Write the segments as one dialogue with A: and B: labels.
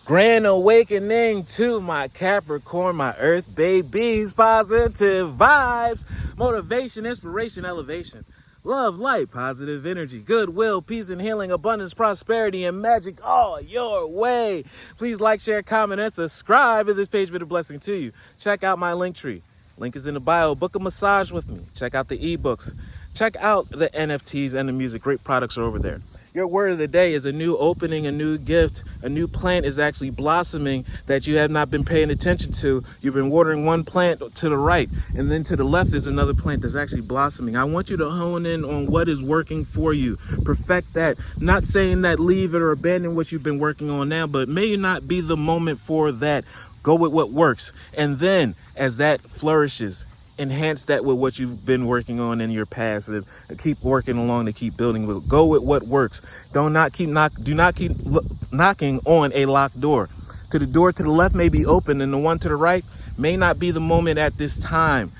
A: Grand awakening to my Capricorn, my Earth babies, positive vibes, motivation, inspiration, elevation, love, light, positive energy, goodwill, peace and healing, abundance, prosperity, and magic all your way. Please like, share, comment, and subscribe if this page been a blessing to you. Check out my LinkTree. Link is in the bio. Book a massage with me. Check out the ebooks. Check out the NFTs and the music. Great products are over there. Your word of the day is a new opening, a new gift, a new plant is actually blossoming that you have not been paying attention to. You've been watering one plant to the right, and then to the left is another plant that's actually blossoming. I want you to hone in on what is working for you. Perfect that. Not saying that leave it or abandon what you've been working on now, but may not be the moment for that. Go with what works. And then as that flourishes, enhance that with what you've been working on in your past and keep working along to keep building. Go with what works. Do not keep knocking on a locked door. The door to the left may be open and the one to the right may not be the moment at this time.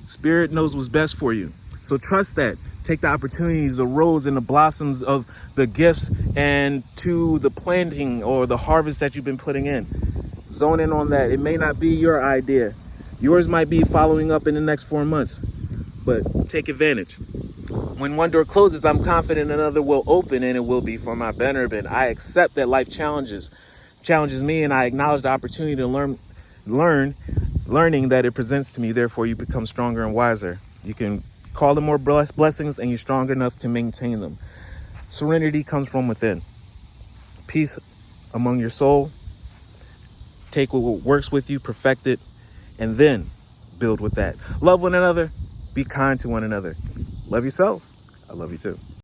A: Spirit knows what's best for you. So trust that. Take the opportunities, the rose and the blossoms of the gifts and to the planting or the harvest that you've been putting in. Zone in on that. It may not be your idea. Yours might be following up in the next 4 months, but take advantage. When one door closes, I'm confident another will open, and it will be for my betterment. I accept that life challenges me, and I acknowledge the opportunity to learning that it presents to me. Therefore, you become stronger and wiser. You can call them more blessings, and you're strong enough to maintain them. Serenity comes from within. Peace among your soul. Take what works with you, perfect it, and then build with that. Love one another. Be kind to one another. Love yourself. I love you too.